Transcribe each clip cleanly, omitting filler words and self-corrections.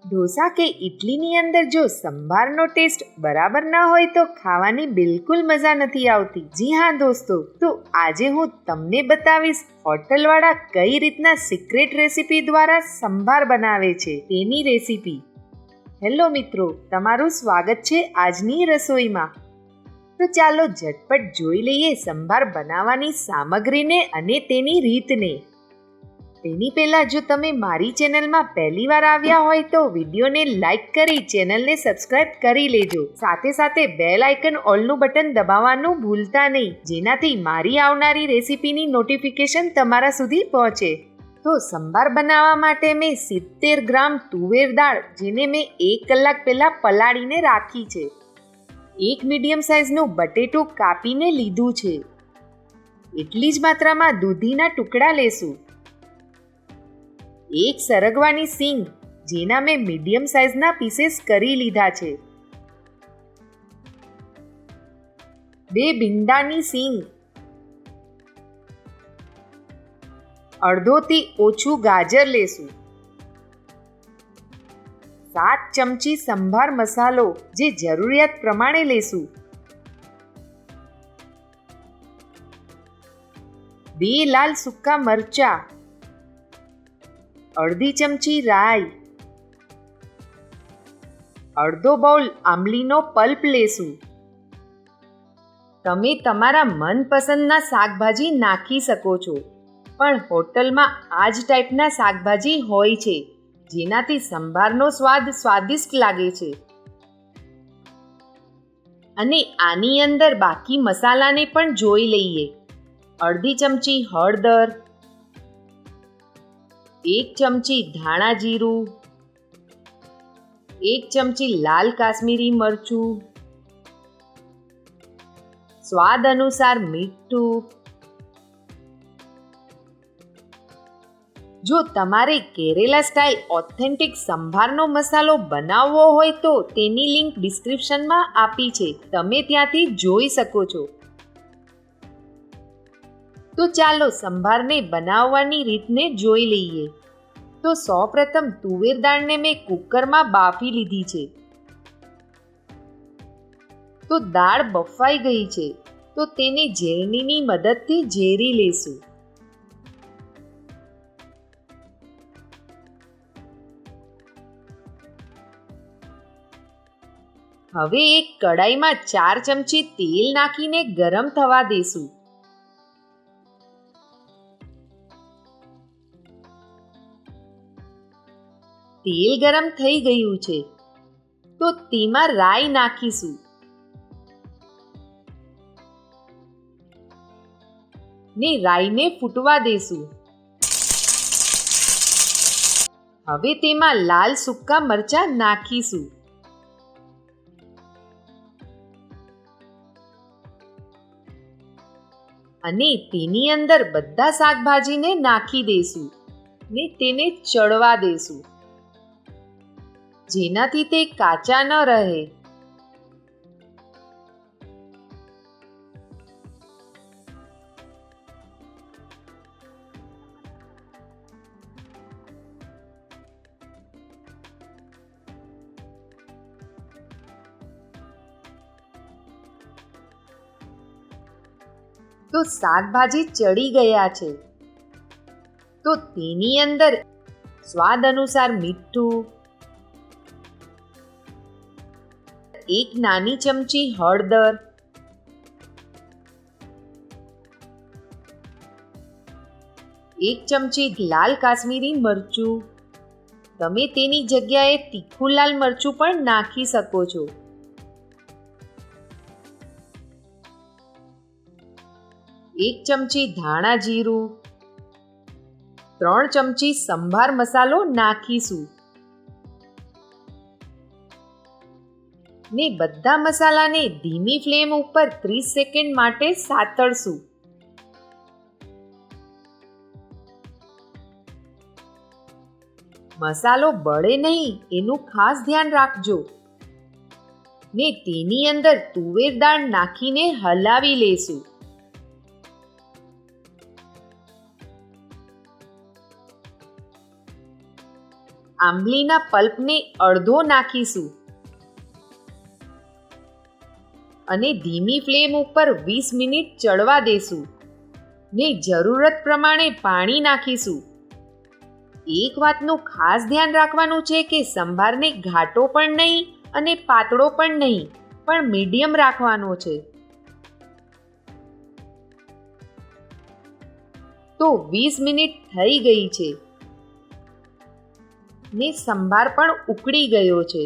ઢોસા કે ઇડલીની અંદર જો સંભારનો ટેસ્ટ બરાબર ના હોય તો ખાવાની બિલકુલ મજા નથી આવતી. જી હા દોસ્તો, તો આજે હું તમને બતાવીશ હોટલવાળા કઈ રીતના સિક્રેટ રેસીપી દ્વારા સંભાર બનાવે છે તેની રેસીપી. હેલો મિત્રો, તમારું સ્વાગત છે આજની રસોઈમાં. તો ચાલો ઝટપટ જોઈ લઈએ સંભાર બનાવવાની સામગ્રીને અને તેની રીતને. તેની પહેલાં જો તમે મારી ચેનલમાં પહેલીવાર આવ્યા હોય તો વિડીયોને લાઈક કરી ચેનલને સબસ્ક્રાઇબ કરી લેજો. સાથે સાથે બેલ આઇકન ઓલનું બટન દબાવવાનું ભૂલતા નહીં, જેનાથી મારી આવનારી રેસીપીની નોટિફિકેશન તમારા સુધી પહોંચે. તો સંભાર બનાવવા માટે મેં 70 ગ્રામ તુવેર દાળ, જેને મેં 1 કલાક પહેલાં પલાળીને રાખી છે. 1 મીડિયમ સાઇઝનું બટેટું કાપીને લીધું છે. એટલી જ માત્રામાં દૂધીના ટુકડા લેશું. 1 સરગવાની સિંગ, જેના મેં મીડિયમ સાઇઝના પીસેસ કરી લીધા છે. 2 ભીંડાની સિંગ, અડધોથી ઓછું ગાજર લેશું. 7 ચમચી સંભાર મસાલો, જે જરૂરિયાત પ્રમાણે લેશું. 2 લાલ સૂકા મરચાં, અડધી ચમચી રાઈ, અડધો બાઉલ આંબલીનો પલ્પ લેશું. તમે તમારા મનપસંદના શાકભાજી નાખી શકો છો, પણ હોટલમાં આ જ ટાઈપના શાકભાજી હોય છે, જેનાથી સંભારનો સ્વાદ સ્વાદિષ્ટ લાગે છે. અને આની અંદર બાકી મસાલાને પણ જોઈ લઈએ. અડધી ચમચી હળદર, 1 ચમચી ધાણા જીરું, 1 ચમચી લાલ કાશ્મીરી મરચું, સ્વાદ અનુસાર મીઠું. જો તમારે કેરેલા સ્ટાઇલ ઓથેન્ટિક સંભારનો મસાલો બનાવવો હોય તો તેની લિંક ડિસ્ક્રિપ્શનમાં આપી છે, તમે ત્યાંથી જોઈ શકો છો. તો ચાલો સંભારને બનાવવાની રીતને જોઈ લઈએ. તો સૌપ્રથમ તુવેર દાળને મેં કુકરમાં બાફી લીધી છે. તો દાળ બફાઈ ગઈ છે, તો તેને ઝેરણીની મદદથી ઝેરી લેશું. હવે એક કડાઈમાં 4 ચમચી તેલ નાખીને ગરમ થવા દેશું. તેલ ગરમ થઈ ગયું છે, તો તેમાં રાઈ નાખીશું. ને રાઈને ફૂટવા દેશું. હવે તેમાં લાલ સૂકા મરચાં નાખીશું. અને તેની અંદર બધા શાકભાજીને નાખી દેશું ને તેને ચડવા દેશું, જેનાથી તે કાચા ન રહે. તો શાકભાજી ચડી ગયા છે, તો તેની અંદર સ્વાદ અનુસાર મીઠું, 1 નાની ચમચી હળદર, 1 ચમચી લાલ કાશ્મીરી મરચું, તમે તેની જગ્યાએ તીખું લાલ મરચું પણ નાખી શકો છો. 1 ચમચી ધાણા જીરું, 3 ચમચી સંભાર મસાલો નાખીશું. ને બધા મસાલાને ધીમી ફ્લેમ ઉપર 30 સેકન્ડ માટે સાતળશું. મસાલો બળે નહીં એનું ખાસ ધ્યાન રાખજો. ને તેની અંદર તુવેર દાળ નાખીને હલાવી લેશું. આંબલીના પલ્પને અડધો નાખીશું અને ધીમી ફ્લેમ ઉપર 20 મિનિટ ચડવા દેશું ને જરૂરત પ્રમાણે પાણી નાખીશું. એક વાતનું ખાસ ધ્યાન રાખવાનું છે કે સંભારને ઘાટો પણ નહીં અને પાતળો પણ નહીં, પણ મીડિયમ રાખવાનો છે. તો 20 મિનિટ થઈ ગઈ છે ને સંભાર પણ ઉકળી ગયો છે.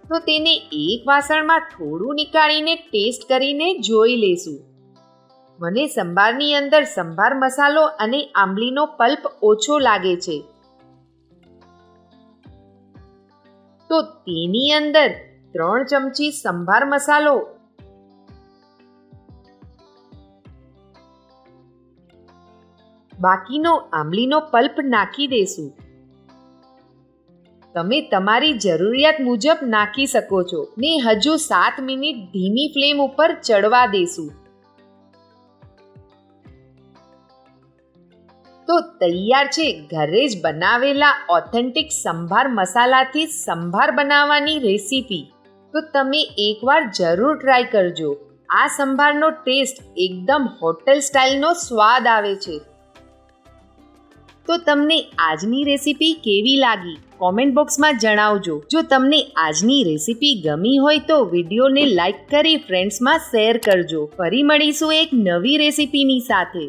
તો તેને એક વાસણમાં થોડું નીકાળીને ટેસ્ટ કરીને જોઈ લેશું. મને સંભારની અંદર સંભાર મસાલો અને આંબલીનો પલ્પ ઓછો લાગે છે, તો તેની અંદર 3 ચમચી સંભાર મસાલો, બાકીનો આંબલીનો પલ્પ નાખી દેશું. તમે તમારી જરૂરિયાત મુજબ નાખી શકો છો ને હજુ 7 મિનિટ ધીમી ફ્લેમ ઉપર ચડવા દેશું. તો તૈયાર છે ઘરે જ બનાવેલા ઓથેન્ટિક સંભાર મસાલાથી સંભાર બનાવવાની રેસીપી. તો તમે એકવાર જરૂર ટ્રાય કરજો. આ સંભારનો ટેસ્ટ એકદમ હોટેલ સ્ટાઇલનો સ્વાદ આવે છે. તો તમને આજની રેસીપી કેવી લાગી કોમેન્ટ બોક્સમાં જણાવજો. જો તમને આજની રેસીપી ગમી હોય તો વિડીયોને લાઈક કરી ફ્રેન્ડ્સમાં શેર કરજો. ફરી મળીશું એક નવી રેસીપીની સાથે.